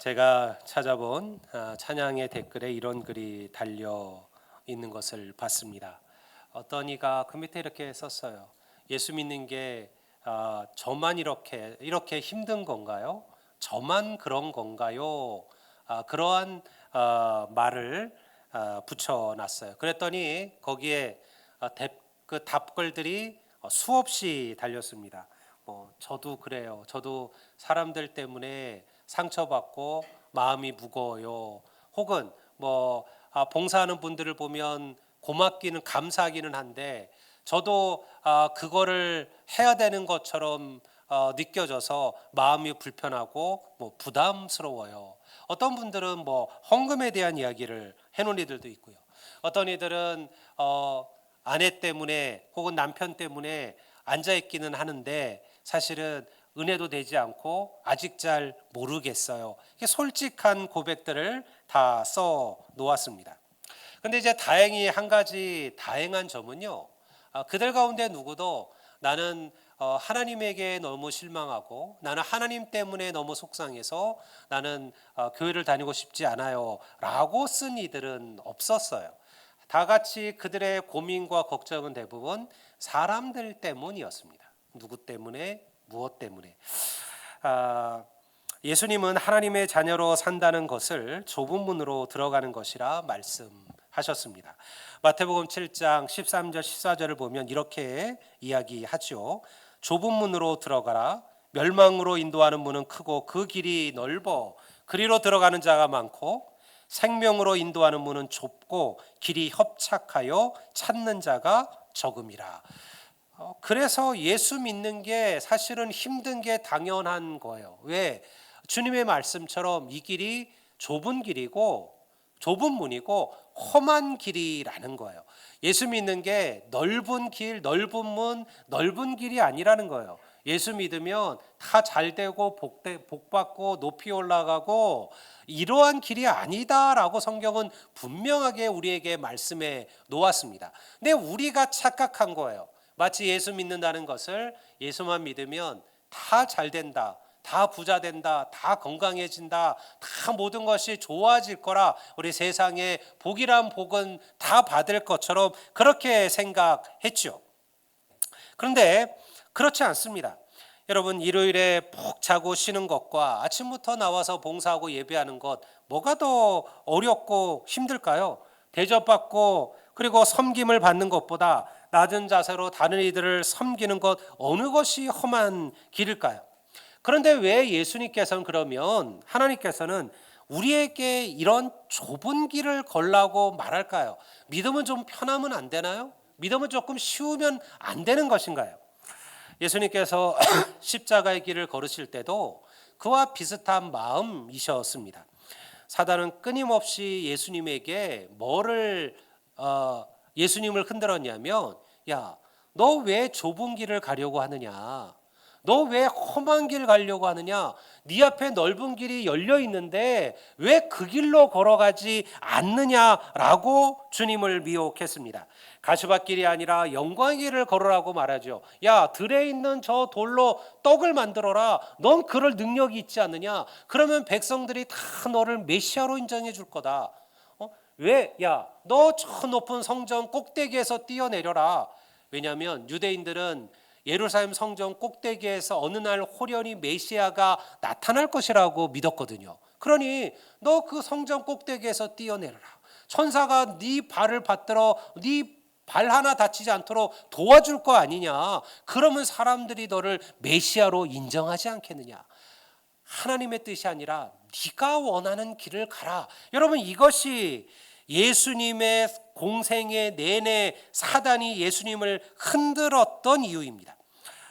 제가 찾아본 찬양의 댓글에 이런 글이 달려 있는 것을 봤습니다. 어떤 이가 그 밑에 이렇게 썼어요. 예수 믿는 게 저만 이렇게 힘든 건가요? 저만 그런 건가요? 그러한 말을 붙여놨어요. 그랬더니 거기에 그 답글들이 수없이 달렸습니다. 저도 그래요. 저도 사람들 때문에 상처받고 마음이 무거워요. 혹은 봉사하는 분들을 보면 고맙기는 감사하기는 한데 저도 그거를 해야 되는 것처럼 느껴져서 마음이 불편하고 부담스러워요. 어떤 분들은 헌금에 대한 이야기를 해놓은 이들도 있고요. 어떤 이들은 아내 때문에 혹은 남편 때문에 앉아 있기는 하는데 사실은 은혜도 되지 않고 아직 잘 모르겠어요. 솔직한 고백들을 다 써 놓았습니다. 근데 이제 다행히 한 가지 다행한 점은요. 그들 가운데 누구도 나는 하나님에게 너무 실망하고 나는 하나님 때문에 너무 속상해서 나는 교회를 다니고 싶지 않아요 라고 쓴 이들은 없었어요. 다 같이 그들의 고민과 걱정은 대부분 사람들 때문이었습니다. 누구 때문에, 무엇 때문에. 예수님은 하나님의 자녀로 산다는 것을 좁은 문으로 들어가는 것이라 말씀하셨습니다. 마태복음 7장 13절 14절을 보면 이렇게 이야기하죠. 좁은 문으로 들어가라. 멸망으로 인도하는 문은 크고 그 길이 넓어 그리로 들어가는 자가 많고 생명으로 인도하는 문은 좁고 길이 협착하여 찾는 자가 적음이라. 그래서 예수 믿는 게 사실은 힘든 게 당연한 거예요. 왜? 주님의 말씀처럼 이 길이 좁은 길이고 좁은 문이고 험한 길이라는 거예요. 예수 믿는 게 넓은 길, 넓은 문, 넓은 길이 아니라는 거예요. 예수 믿으면 다 잘되고 복받고 높이 올라가고 이러한 길이 아니다라고 성경은 분명하게 우리에게 말씀해 놓았습니다. 근데 우리가 착각한 거예요. 마치 예수 믿는다는 것을 예수만 믿으면 다 잘된다, 다 부자 된다, 다 건강해진다, 다 모든 것이 좋아질 거라, 우리 세상에 복이란 복은 다 받을 것처럼 그렇게 생각했죠. 그런데 그렇지 않습니다. 여러분, 일요일에 푹 자고 쉬는 것과 아침부터 나와서 봉사하고 예배하는 것, 뭐가 더 어렵고 힘들까요? 대접받고 그리고 섬김을 받는 것보다 낮은 자세로 다른 이들을 섬기는 것, 어느 것이 험한 길일까요? 그런데 왜 예수님께서는, 그러면 하나님께서는 우리에게 이런 좁은 길을 걸라고 말할까요? 믿음은 좀 편하면 안 되나요? 믿음은 조금 쉬우면 안 되는 것인가요? 예수님께서 십자가의 길을 걸으실 때도 그와 비슷한 마음이셨습니다. 사단은 끊임없이 예수님에게 예수님을 흔들었냐면, 야, 너 왜 좁은 길을 가려고 하느냐? 너 왜 험한 길 가려고 하느냐? 네 앞에 넓은 길이 열려 있는데 왜 그 길로 걸어가지 않느냐라고 주님을 미혹했습니다. 가시밭길이 아니라 영광의 길을 걸으라고 말하죠. 야, 들에 있는 저 돌로 떡을 만들어라. 넌 그럴 능력이 있지 않느냐? 그러면 백성들이 다 너를 메시아로 인정해 줄 거다. 왜? 야, 너 저 높은 성전 꼭대기에서 뛰어내려라. 왜냐하면 유대인들은 예루살렘 성전 꼭대기에서 어느 날 호련히 메시아가 나타날 것이라고 믿었거든요. 그러니 너 그 성전 꼭대기에서 뛰어내려라. 천사가 네 발을 받들어 네 발 하나 다치지 않도록 도와줄 거 아니냐. 그러면 사람들이 너를 메시아로 인정하지 않겠느냐. 하나님의 뜻이 아니라 네가 원하는 길을 가라. 여러분, 이것이 예수님의 공생애 내내 사단이 예수님을 흔들었던 이유입니다.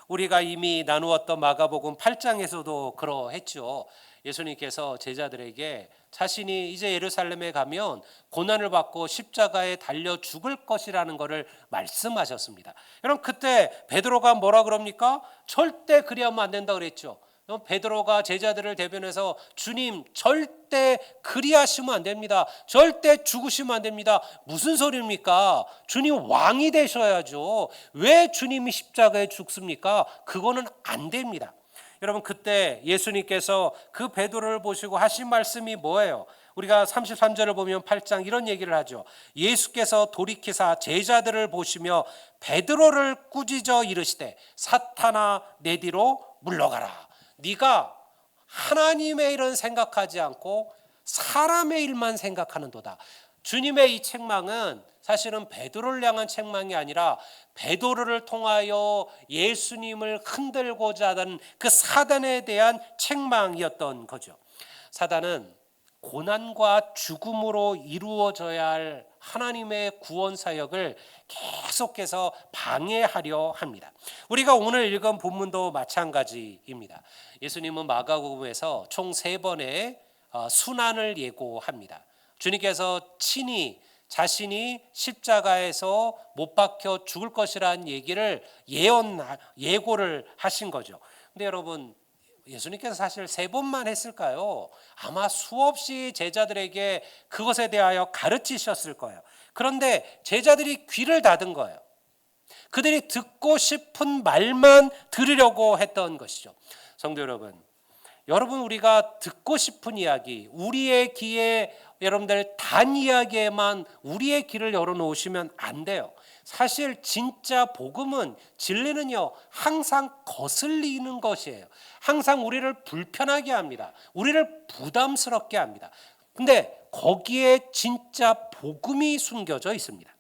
우리가 이미 나누었던 마가복음 8장에서도 그러했죠. 예수님께서 제자들에게 자신이 이제 예루살렘에 가면 고난을 받고 십자가에 달려 죽을 것이라는 것을 말씀하셨습니다. 여러분, 그때 베드로가 뭐라 그럽니까? 절대 그리하면 안 된다 그랬죠. 베드로가 제자들을 대변해서 주님, 절대 그리하시면 안 됩니다. 절대 죽으시면 안 됩니다. 무슨 소리입니까? 주님 왕이 되셔야죠. 왜 주님이 십자가에 죽습니까? 그거는 안 됩니다. 여러분 그때 예수님께서 그 베드로를 보시고 하신 말씀이 뭐예요? 우리가 33절을 보면 8장 이런 얘기를 하죠. 예수께서 돌이키사 제자들을 보시며 베드로를 꾸짖어 이르시되 사탄아 내 뒤로 물러가라. 네가 하나님의 일은 생각하지 않고 사람의 일만 생각하는도다. 주님의 이 책망은 사실은 베드로를 향한 책망이 아니라 베드로를 통하여 예수님을 흔들고자 하던 그 사단에 대한 책망이었던 거죠. 사단은 고난과 죽음으로 이루어져야 할 하나님의 구원 사역을 계속해서 방해하려 합니다. 우리가 오늘 읽은 본문도 마찬가지입니다. 예수님은 마가복음에서 총 3번의 순환을 예고합니다. 주님께서 친히 자신이 십자가에서 못 박혀 죽을 것이라는 얘기를 예고를 하신 거죠. 근데 여러분 예수님께서 사실 3번만 했을까요? 아마 수없이 제자들에게 그것에 대하여 가르치셨을 거예요. 그런데 제자들이 귀를 닫은 거예요. 그들이 듣고 싶은 말만 들으려고 했던 것이죠. 성도 여러분 우리가 듣고 싶은 이야기, 우리의 귀에 여러분들 단 이야기에만 우리의 귀를 열어놓으시면 안 돼요. 사실 진짜 복음은 진리는요 항상 거슬리는 것이에요. 항상 우리를 불편하게 합니다. 우리를 부담스럽게 합니다. 근데 거기에 진짜 복음이 숨겨져 있습니다.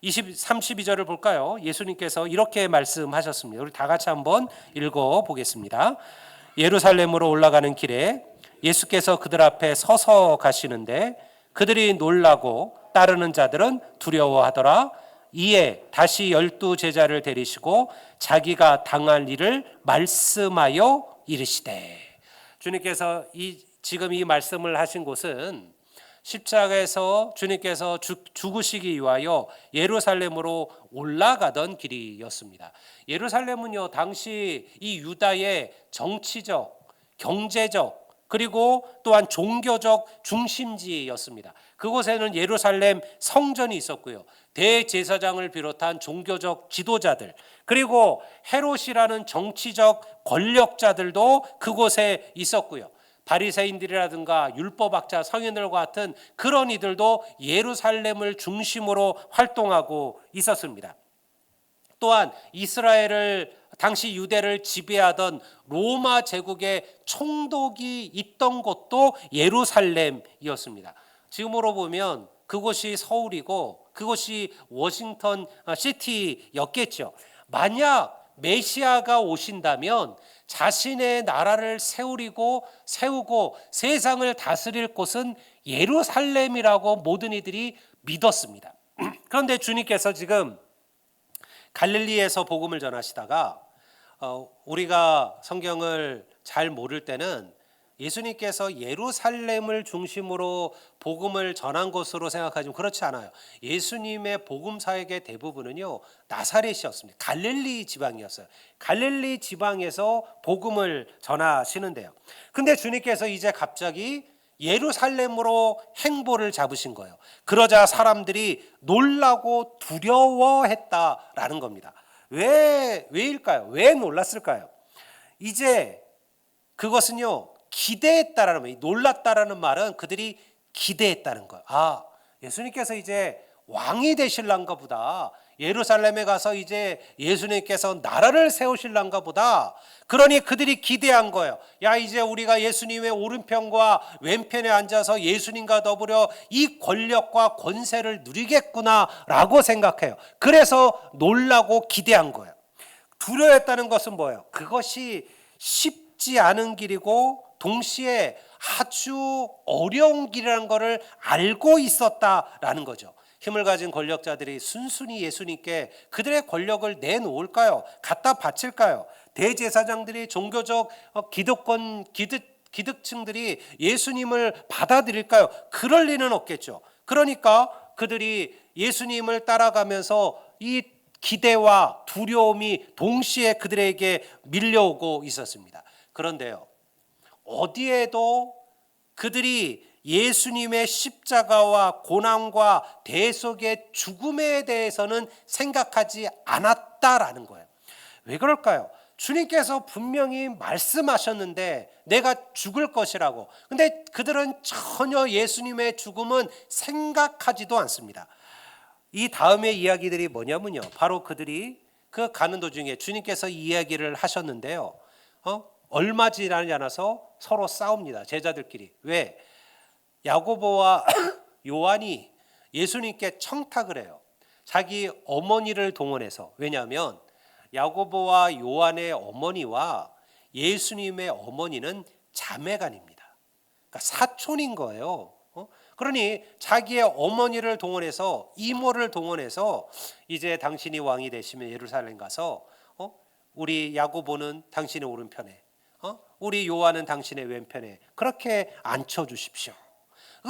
32절을 볼까요? 예수님께서 이렇게 말씀하셨습니다. 우리 다 같이 한번 읽어보겠습니다. 예루살렘으로 올라가는 길에 예수께서 그들 앞에 서서 가시는데 그들이 놀라고 따르는 자들은 두려워하더라. 이에 다시 12 제자를 데리시고 자기가 당할 일을 말씀하여 이르시되. 주님께서 지금 이 말씀을 하신 곳은 십자가에서 주님께서 죽으시기 위하여 예루살렘으로 올라가던 길이었습니다. 예루살렘은요 당시 이 유다의 정치적, 경제적 그리고 또한 종교적 중심지였습니다. 그곳에는 예루살렘 성전이 있었고요. 대제사장을 비롯한 종교적 지도자들 그리고 헤롯이라는 정치적 권력자들도 그곳에 있었고요. 바리새인들이라든가 율법학자 성인들과 같은 그런 이들도 예루살렘을 중심으로 활동하고 있었습니다. 또한 이스라엘을 당시 유대를 지배하던 로마 제국의 총독이 있던 곳도 예루살렘이었습니다. 지금으로 보면 그곳이 서울이고 그곳이 워싱턴 시티였겠죠. 만약 메시아가 오신다면 자신의 나라를 세우고 세상을 다스릴 곳은 예루살렘이라고 모든 이들이 믿었습니다. 그런데 주님께서 지금 갈릴리에서 복음을 전하시다가 우리가 성경을 잘 모를 때는 예수님께서 예루살렘을 중심으로 복음을 전한 것으로 생각하지만 그렇지 않아요. 예수님의 복음 사역의 대부분은요 나사렛이었습니다. 갈릴리 지방이었어요. 갈릴리 지방에서 복음을 전하시는데요. 근데 주님께서 이제 갑자기 예루살렘으로 행보를 잡으신 거예요. 그러자 사람들이 놀라고 두려워했다라는 겁니다. 왜일까요? 왜 놀랐을까요? 이제 그것은요 기대했다라는 거예요. 놀랐다라는 말은 그들이 기대했다는 거예요. 아, 예수님께서 이제 왕이 되실란가 보다. 예루살렘에 가서 이제 예수님께서 나라를 세우실란가 보다. 그러니 그들이 기대한 거예요. 야, 이제 우리가 예수님의 오른편과 왼편에 앉아서 예수님과 더불어 이 권력과 권세를 누리겠구나라고 생각해요. 그래서 놀라고 기대한 거예요. 두려워했다는 것은 뭐예요? 그것이 쉽지 않은 길이고 동시에 아주 어려운 길이라는 것을 알고 있었다라는 거죠. 힘을 가진 권력자들이 순순히 예수님께 그들의 권력을 내놓을까요? 갖다 바칠까요? 대제사장들이 종교적 기득층들이 예수님을 받아들일까요? 그럴 리는 없겠죠. 그러니까 그들이 예수님을 따라가면서 이 기대와 두려움이 동시에 그들에게 밀려오고 있었습니다. 그런데요, 어디에도 그들이 예수님의 십자가와 고난과 대속의 죽음에 대해서는 생각하지 않았다라는 거예요. 왜 그럴까요? 주님께서 분명히 말씀하셨는데 내가 죽을 것이라고. 근데 그들은 전혀 예수님의 죽음은 생각하지도 않습니다. 이 다음의 이야기들이 뭐냐면요, 바로 그들이 그 가는 도중에 주님께서 이야기를 하셨는데요, 얼마 지나지 않아서 서로 싸웁니다. 제자들끼리. 왜? 야고보와 요한이 예수님께 청탁을 해요. 자기 어머니를 동원해서. 왜냐하면 야고보와 요한의 어머니와 예수님의 어머니는 자매간입니다. 그러니까 사촌인 거예요. 그러니 자기의 어머니를 동원해서, 이모를 동원해서, 이제 당신이 왕이 되시면 예루살렘 가서 우리 야고보는 당신의 오른편에, 우리 요한은 당신의 왼편에 그렇게 앉혀주십시오.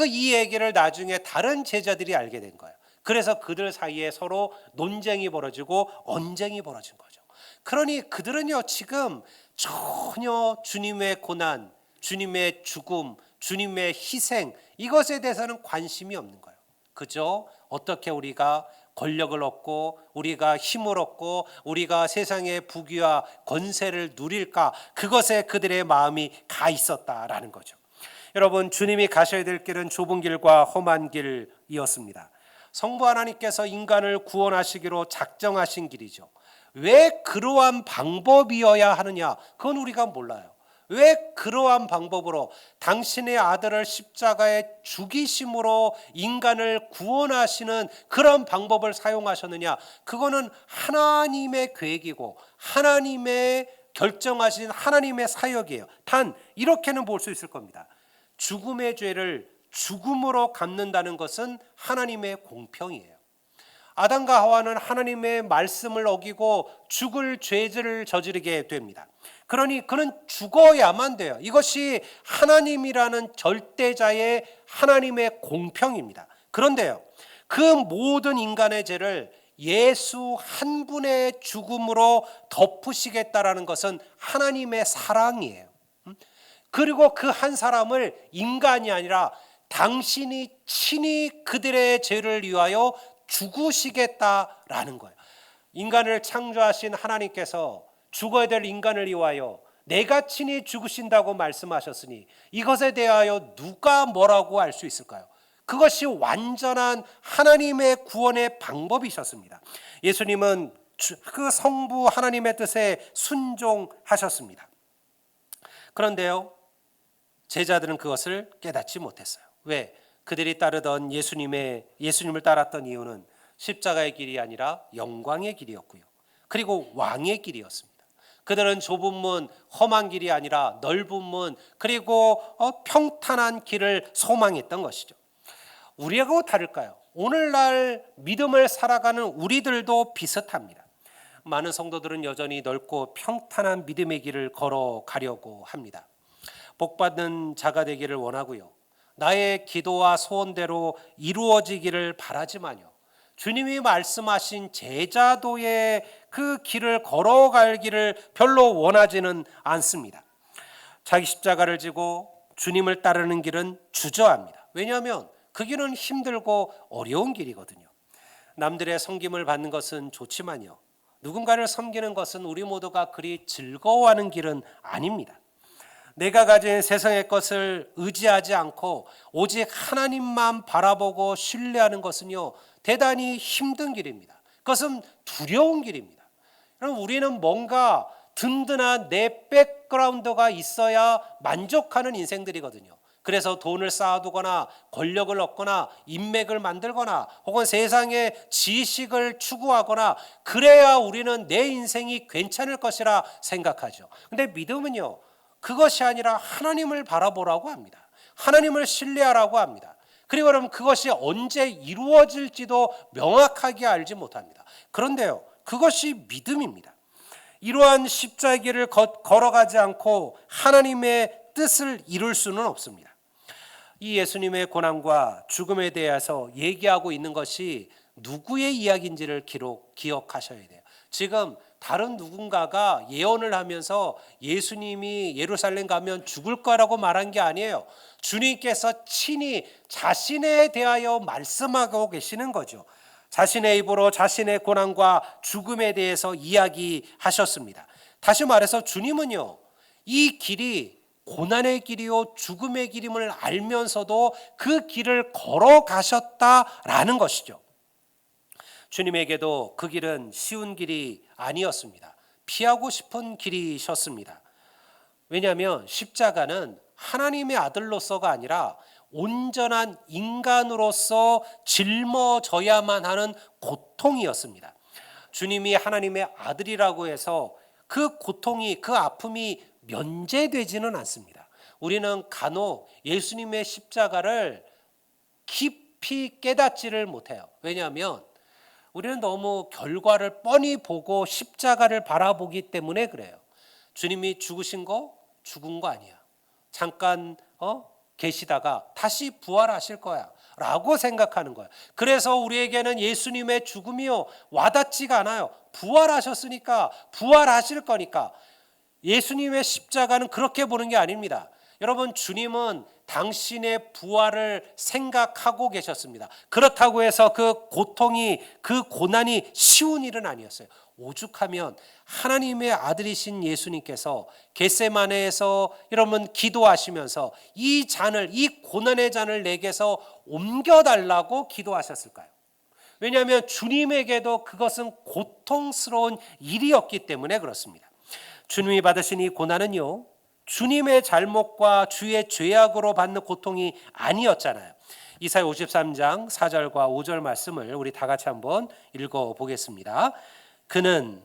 이 얘기를 나중에 다른 제자들이 알게 된 거예요. 그래서 그들 사이에 서로 논쟁이 벌어지고 언쟁이 벌어진 거죠. 그러니 그들은요, 지금 전혀 주님의 고난, 주님의 죽음, 주님의 희생, 이것에 대해서는 관심이 없는 거예요. 그저 어떻게 우리가 권력을 얻고 우리가 힘을 얻고 우리가 세상의 부귀와 권세를 누릴까, 그것에 그들의 마음이 가 있었다라는 거죠. 여러분, 주님이 가셔야 될 길은 좁은 길과 험한 길이었습니다. 성부 하나님께서 인간을 구원하시기로 작정하신 길이죠. 왜 그러한 방법이어야 하느냐? 그건 우리가 몰라요. 왜 그러한 방법으로 당신의 아들을 십자가에 죽이심으로 인간을 구원하시는 그런 방법을 사용하셨느냐? 그거는 하나님의 계획이고 하나님의 결정하신 하나님의 사역이에요. 단 이렇게는 볼 수 있을 겁니다. 죽음의 죄를 죽음으로 갚는다는 것은 하나님의 공평이에요. 아담과 하와는 하나님의 말씀을 어기고 죽을 죄를 저지르게 됩니다. 그러니 그는 죽어야만 돼요. 이것이 하나님이라는 절대자의 하나님의 공평입니다. 그런데요, 그 모든 인간의 죄를 예수 한 분의 죽음으로 덮으시겠다라는 것은 하나님의 사랑이에요. 그리고 그 한 사람을 인간이 아니라 당신이 친히 그들의 죄를 위하여 죽으시겠다라는 거예요. 인간을 창조하신 하나님께서 죽어야 될 인간을 위하여 내가 친히 죽으신다고 말씀하셨으니 이것에 대하여 누가 뭐라고 할 수 있을까요? 그것이 완전한 하나님의 구원의 방법이셨습니다. 예수님은 그 성부 하나님의 뜻에 순종하셨습니다. 그런데요, 제자들은 그것을 깨닫지 못했어요. 왜? 그들이 따르던 예수님을 따랐던 이유는 십자가의 길이 아니라 영광의 길이었고요. 그리고 왕의 길이었습니다. 그들은 좁은 문, 험한 길이 아니라 넓은 문, 그리고 평탄한 길을 소망했던 것이죠. 우리하고 다를까요? 오늘날 믿음을 살아가는 우리들도 비슷합니다. 많은 성도들은 여전히 넓고 평탄한 믿음의 길을 걸어가려고 합니다. 복받는 자가 되기를 원하고요, 나의 기도와 소원대로 이루어지기를 바라지만요, 주님이 말씀하신 제자도의 그 길을 걸어가기를 별로 원하지는 않습니다. 자기 십자가를 지고 주님을 따르는 길은 주저합니다. 왜냐하면 그 길은 힘들고 어려운 길이거든요. 남들의 섬김을 받는 것은 좋지만요, 누군가를 섬기는 것은 우리 모두가 그리 즐거워하는 길은 아닙니다. 내가 가진 세상의 것을 의지하지 않고 오직 하나님만 바라보고 신뢰하는 것은요, 대단히 힘든 길입니다. 그것은 두려운 길입니다. 그럼 우리는 뭔가 든든한 내 백그라운드가 있어야 만족하는 인생들이거든요. 그래서 돈을 쌓아두거나 권력을 얻거나 인맥을 만들거나 혹은 세상의 지식을 추구하거나 그래야 우리는 내 인생이 괜찮을 것이라 생각하죠. 근데 믿음은요, 그것이 아니라 하나님을 바라보라고 합니다. 하나님을 신뢰하라고 합니다. 그리고 그럼 그것이 언제 이루어질지도 명확하게 알지 못합니다. 그런데요, 그것이 믿음입니다. 이러한 십자가의 길을 걸어가지 않고 하나님의 뜻을 이룰 수는 없습니다. 이 예수님의 고난과 죽음에 대해서 얘기하고 있는 것이 누구의 이야기인지를 기억하셔야 돼요. 지금 다른 누군가가 예언을 하면서 예수님이 예루살렘 가면 죽을 거라고 말한 게 아니에요. 주님께서 친히 자신에 대하여 말씀하고 계시는 거죠. 자신의 입으로 자신의 고난과 죽음에 대해서 이야기하셨습니다. 다시 말해서 주님은요, 이 길이 고난의 길이요 죽음의 길임을 알면서도 그 길을 걸어가셨다라는 것이죠. 주님에게도 그 길은 쉬운 길이 아니었습니다. 피하고 싶은 길이셨습니다. 왜냐하면 십자가는 하나님의 아들로서가 아니라 온전한 인간으로서 짊어져야만 하는 고통이었습니다. 주님이 하나님의 아들이라고 해서 그 고통이, 그 아픔이 면제되지는 않습니다. 우리는 간혹 예수님의 십자가를 깊이 깨닫지를 못해요. 왜냐하면 우리는 너무 결과를 뻔히 보고 십자가를 바라보기 때문에 그래요. 주님이 죽으신 거 죽은 거 아니야. 잠깐 계시다가 다시 부활하실 거야 라고 생각하는 거예요. 그래서 우리에게는 예수님의 죽음이요 와닿지가 않아요. 부활하셨으니까, 부활하실 거니까. 예수님의 십자가는 그렇게 보는 게 아닙니다. 여러분, 주님은 당신의 부활을 생각하고 계셨습니다. 그렇다고 해서 그 고통이, 그 고난이 쉬운 일은 아니었어요. 오죽하면 하나님의 아들이신 예수님께서 겟세마네에서 여러분 기도하시면서 이 잔을, 이 고난의 잔을 내게서 옮겨달라고 기도하셨을까요? 왜냐하면 주님에게도 그것은 고통스러운 일이었기 때문에 그렇습니다. 주님이 받으신 이 고난은요, 주님의 잘못과 주의 죄악으로 받는 고통이 아니었잖아요. 이사야 53장 4절과 5절 말씀을 우리 다 같이 한번 읽어보겠습니다. 그는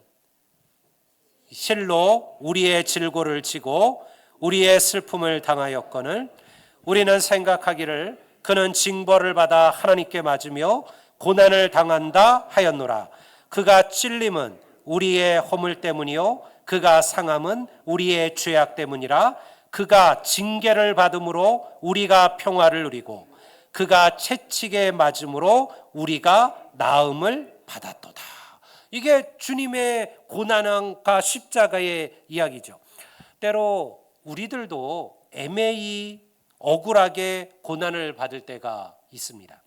실로 우리의 질고를 지고 우리의 슬픔을 당하였거늘 우리는 생각하기를 그는 징벌을 받아 하나님께 맞으며 고난을 당한다 하였노라. 그가 찔림은 우리의 허물 때문이요 그가 상함은 우리의 죄악 때문이라. 그가 징계를 받음으로 우리가 평화를 누리고 그가 채찍에 맞음으로 우리가 나음을 받았도다. 이게 주님의 고난과 십자가의 이야기죠. 때로 우리들도 애매히 억울하게 고난을 받을 때가 있습니다.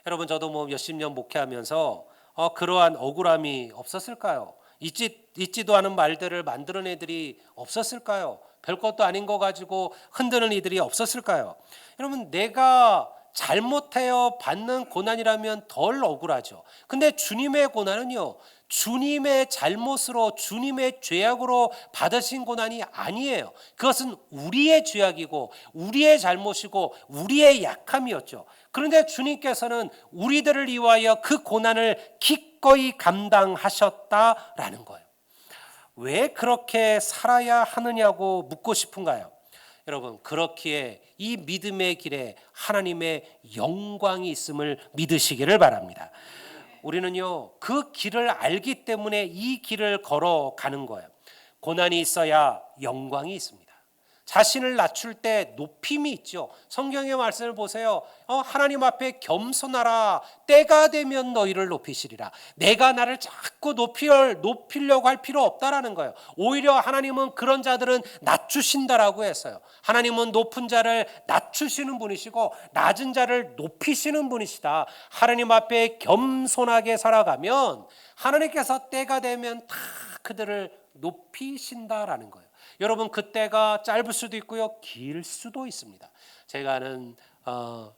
여러분, 저도 뭐 몇십 년 목회하면서 그러한 억울함이 없었을까요? 있지도 않은 말들을 만드는 애들이 없었을까요? 별것도 아닌 거 가지고 흔드는 이들이 없었을까요? 여러분, 내가 잘못하여 받는 고난이라면 덜 억울하죠. 근데 주님의 고난은요, 주님의 잘못으로, 주님의 죄악으로 받으신 고난이 아니에요. 그것은 우리의 죄악이고 우리의 잘못이고 우리의 약함이었죠. 그런데 주님께서는 우리들을 위하여 그 고난을 기꺼이 감당하셨다라는 거예요. 왜 그렇게 살아야 하느냐고 묻고 싶은가요? 여러분, 그렇기에 이 믿음의 길에 하나님의 영광이 있음을 믿으시기를 바랍니다. 우리는요, 그 길을 알기 때문에 이 길을 걸어가는 거예요. 고난이 있어야 영광이 있습니다. 자신을 낮출 때 높임이 있죠. 성경의 말씀을 보세요. 하나님 앞에 겸손하라. 때가 되면 너희를 높이시리라. 내가 나를 자꾸 높이려고 할 필요 없다라는 거예요. 오히려 하나님은 그런 자들은 낮추신다라고 했어요. 하나님은 높은 자를 낮추시는 분이시고 낮은 자를 높이시는 분이시다. 하나님 앞에 겸손하게 살아가면 하나님께서 때가 되면 다 그들을 높이신다라는 거예요. 여러분, 그 때가 짧을 수도 있고요, 길 수도 있습니다. 제가 아는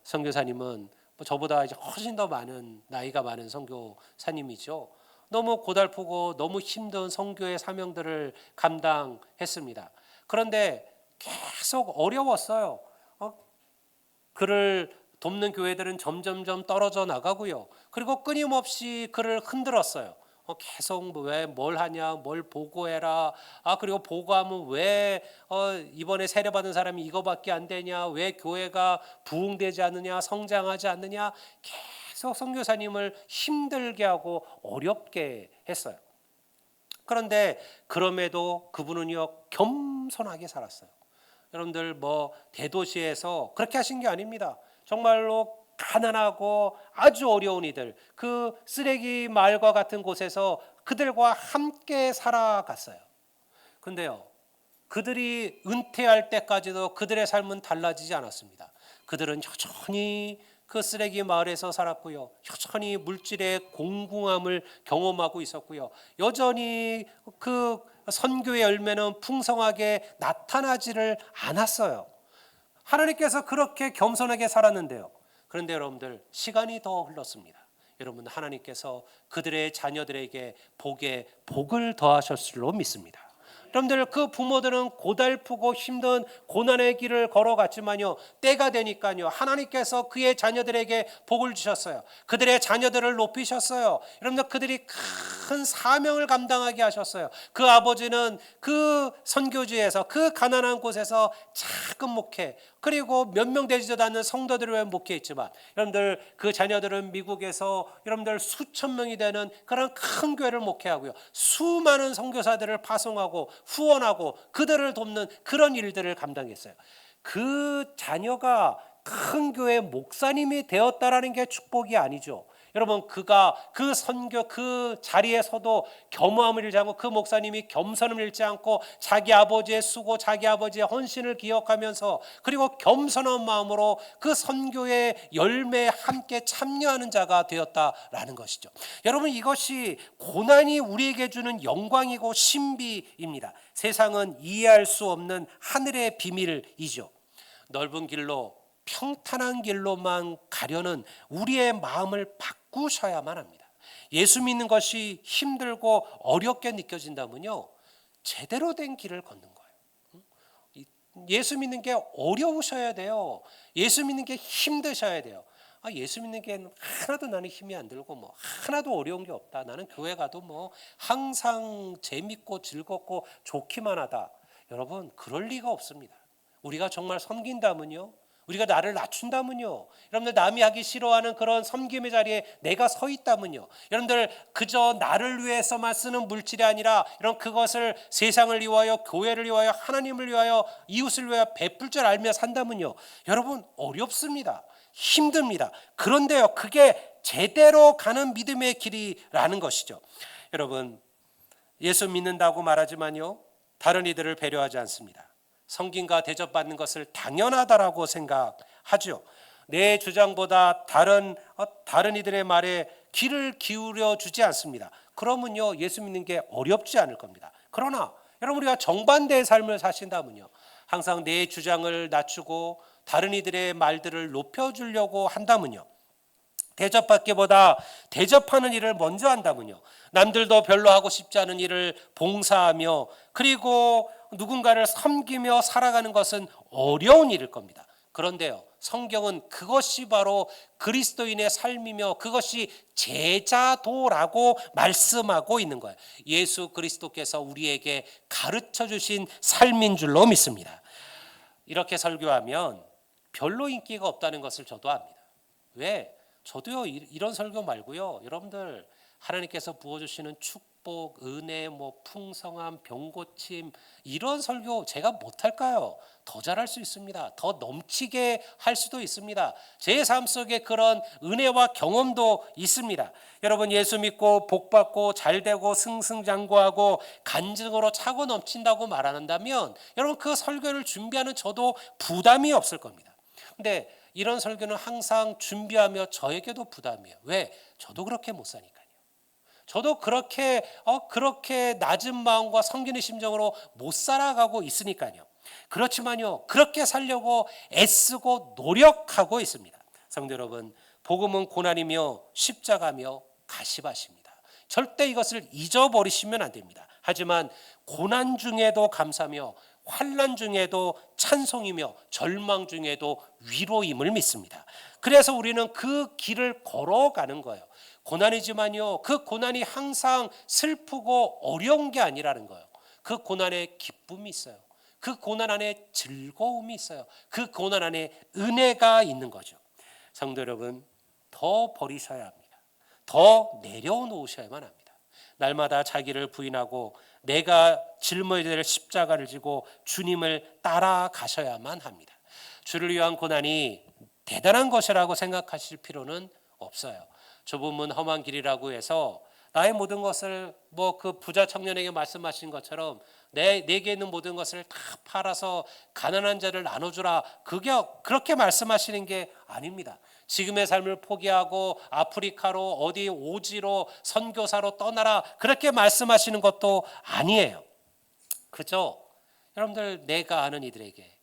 선교사님은 저보다 이제 훨씬 더 많은 나이가 많은 선교사님이죠. 너무 고달프고 너무 힘든 선교의 사명들을 감당했습니다. 그런데 계속 어려웠어요. 그를 돕는 교회들은 점점점 떨어져 나가고요. 그리고 끊임없이 그를 흔들었어요. 계속 왜 뭘 하냐, 뭘 보고해라. 그리고 보고하면 왜 이번에 세례받은 사람이 이거밖에 안 되냐, 왜 교회가 부흥되지 않느냐, 성장하지 않느냐, 계속 선교사님을 힘들게 하고 어렵게 했어요. 그런데 그럼에도 그분은요, 겸손하게 살았어요. 여러분들 뭐 대도시에서 그렇게 하신 게 아닙니다. 정말로 가난하고 아주 어려운 이들, 그 쓰레기 마을과 같은 곳에서 그들과 함께 살아갔어요. 근데요, 그들이 은퇴할 때까지도 그들의 삶은 달라지지 않았습니다. 그들은 여전히 그 쓰레기 마을에서 살았고요, 여전히 물질의 공궁함을 경험하고 있었고요, 여전히 그 선교의 열매는 풍성하게 나타나지를 않았어요. 하나님께서 그렇게 겸손하게 살았는데요. 그런데 여러분들 시간이 더 흘렀습니다. 여러분 하나님께서 그들의 자녀들에게 복을 더하셨을 줄로 믿습니다. 여러분들 그 부모들은 고달프고 힘든 고난의 길을 걸어갔지만요, 때가 되니까요 하나님께서 그의 자녀들에게 복을 주셨어요. 그들의 자녀들을 높이셨어요. 여러분들 그들이 큰 사명을 감당하게 하셨어요. 그 아버지는 그 선교지에서 그 가난한 곳에서 작은 목회, 그리고 몇 명 되지도 않는 성도들을 위해 목회했지만 여러분들 그 자녀들은 미국에서 여러분들 수천 명이 되는 그런 큰 교회를 목회하고요, 수많은 선교사들을 파송하고 후원하고 그들을 돕는 그런 일들을 감당했어요. 그 자녀가 큰 교회 목사님이 되었다라는 게 축복이 아니죠. 여러분 그가 그 선교 그 자리에서도 겸허함을 잃지 않고, 그 목사님이 겸손함을 잃지 않고 자기 아버지의 수고, 자기 아버지의 헌신을 기억하면서 그리고 겸손한 마음으로 그 선교의 열매에 함께 참여하는 자가 되었다라는 것이죠. 여러분 이것이 고난이 우리에게 주는 영광이고 신비입니다. 세상은 이해할 수 없는 하늘의 비밀이죠. 넓은 길로 평탄한 길로만 가려는 우리의 마음을 바꾸셔야만 합니다. 예수 믿는 것이 힘들고 어렵게 느껴진다면요, 제대로 된 길을 걷는 거예요. 예수 믿는 게 어려우셔야 돼요. 예수 믿는 게 힘드셔야 돼요. 예수 믿는 게 하나도 나는 힘이 안 들고 뭐 하나도 어려운 게 없다, 나는 교회 가도 뭐 항상 재밌고 즐겁고 좋기만 하다. 여러분 그럴 리가 없습니다. 우리가 정말 섬긴다면요, 우리가 나를 낮춘다면요, 여러분들 남이 하기 싫어하는 그런 섬김의 자리에 내가 서 있다면요, 여러분들 그저 나를 위해서만 쓰는 물질이 아니라 이런 그것을 세상을 위하여, 교회를 위하여, 하나님을 위하여, 이웃을 위하여 베풀 줄 알며 산다면요, 여러분 어렵습니다. 힘듭니다. 그런데요 그게 제대로 가는 믿음의 길이라는 것이죠. 여러분 예수 믿는다고 말하지만요 다른 이들을 배려하지 않습니다. 섬김과 대접받는 것을 당연하다라고 생각하죠. 내 주장보다 다른 이들의 말에 귀를 기울여 주지 않습니다. 그러면요 예수 믿는 게 어렵지 않을 겁니다. 그러나 여러분 우리가 정반대의 삶을 사신다면요, 항상 내 주장을 낮추고 다른 이들의 말들을 높여주려고 한다면요, 대접받기보다 대접하는 일을 먼저 한다면요, 남들도 별로 하고 싶지 않은 일을 봉사하며 그리고 누군가를 섬기며 살아가는 것은 어려운 일일 겁니다. 그런데요 성경은 그것이 바로 그리스도인의 삶이며 그것이 제자도라고 말씀하고 있는 거예요. 예수 그리스도께서 우리에게 가르쳐 주신 삶인 줄로 믿습니다. 이렇게 설교하면 별로 인기가 없다는 것을 저도 압니다. 왜? 저도요 이런 설교 말고요, 여러분들 하나님께서 부어주시는 축복, 은혜, 풍성함, 병고침, 이런 설교 제가 못할까요? 더 잘할 수 있습니다. 더 넘치게 할 수도 있습니다. 제 삶 속에 그런 은혜와 경험도 있습니다. 여러분 예수 믿고 복받고 잘되고 승승장구하고 간증으로 차고 넘친다고 말한다면 여러분 그 설교를 준비하는 저도 부담이 없을 겁니다. 근데 이런 설교는 항상 준비하며 저에게도 부담이에요. 왜? 저도 그렇게 못 사니까요. 저도 그렇게 낮은 마음과 섬기는 심정으로 못 살아가고 있으니까요. 그렇지만요 그렇게 살려고 애쓰고 노력하고 있습니다. 성도 여러분, 복음은 고난이며 십자가며 가시밭입니다. 절대 이것을 잊어버리시면 안 됩니다. 하지만 고난 중에도 감사며 환난 중에도 찬송이며 절망 중에도 위로임을 믿습니다. 그래서 우리는 그 길을 걸어가는 거예요. 고난이지만요 그 고난이 항상 슬프고 어려운 게 아니라는 거예요. 그 고난에 기쁨이 있어요. 그 고난 안에 즐거움이 있어요. 그 고난 안에 은혜가 있는 거죠. 성도 여러분, 더 버리셔야 합니다. 더 내려놓으셔야만 합니다. 날마다 자기를 부인하고 내가 짊어져야 될 십자가를 지고 주님을 따라가셔야만 합니다. 주를 위한 고난이 대단한 것이라고 생각하실 필요는 없어요. 좁은 문 험한 길이라고 해서 나의 모든 것을 그 부자 청년에게 말씀하신 것처럼 내게 있는 모든 것을 다 팔아서 가난한 자를 나눠주라, 그렇게 말씀하시는 게 아닙니다. 지금의 삶을 포기하고 아프리카로 어디 오지로 선교사로 떠나라, 그렇게 말씀하시는 것도 아니에요. 그저 여러분들 내가 아는 이들에게,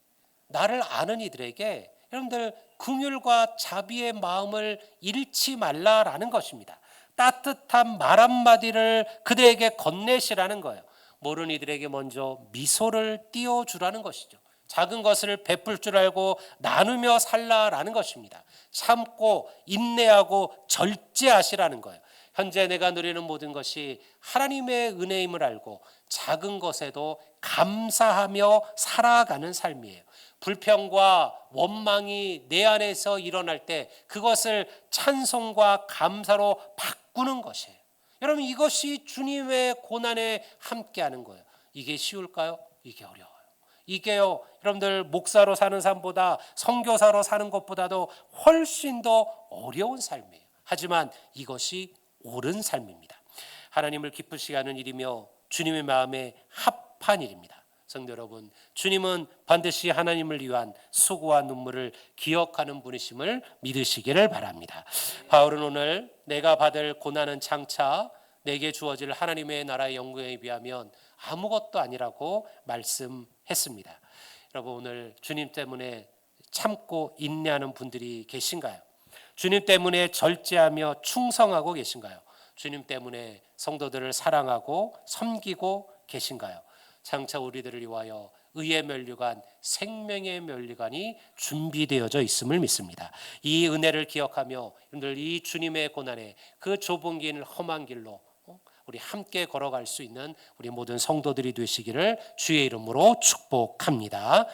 나를 아는 이들에게 여러분들 긍휼과 자비의 마음을 잃지 말라라는 것입니다. 따뜻한 말 한마디를 그들에게 건네시라는 거예요. 모르는 이들에게 먼저 미소를 띄워주라는 것이죠. 작은 것을 베풀 줄 알고 나누며 살라라는 것입니다. 참고 인내하고 절제하시라는 거예요. 현재 내가 누리는 모든 것이 하나님의 은혜임을 알고 작은 것에도 감사하며 살아가는 삶이에요. 불평과 원망이 내 안에서 일어날 때 그것을 찬송과 감사로 바꾸는 것이에요. 여러분, 이것이 주님의 고난에 함께하는 거예요. 이게 쉬울까요? 이게 어려워요. 이게요, 여러분들 목사로 사는 삶보다 선교사로 사는 것보다도 훨씬 더 어려운 삶이에요. 하지만 이것이 옳은 삶입니다. 하나님을 기쁘시게 하는 일이며 주님의 마음에 합한 일입니다. 성도 여러분, 주님은 반드시 하나님을 위한 수고와 눈물을 기억하는 분이심을 믿으시기를 바랍니다. 바울은 오늘 내가 받을 고난은 장차 내게 주어질 하나님의 나라의 영광에 비하면 아무것도 아니라고 말씀했습니다. 여러분, 오늘 주님 때문에 참고 인내하는 분들이 계신가요? 주님 때문에 절제하며 충성하고 계신가요? 주님 때문에 성도들을 사랑하고 섬기고 계신가요? 장차 우리들을 위하여 의의 면류관, 생명의 면류관이 준비되어져 있음을 믿습니다. 이 은혜를 기억하며 여러분들 이 주님의 고난에 그 좁은 길, 험한 길로 우리 함께 걸어갈 수 있는 우리 모든 성도들이 되시기를 주의 이름으로 축복합니다.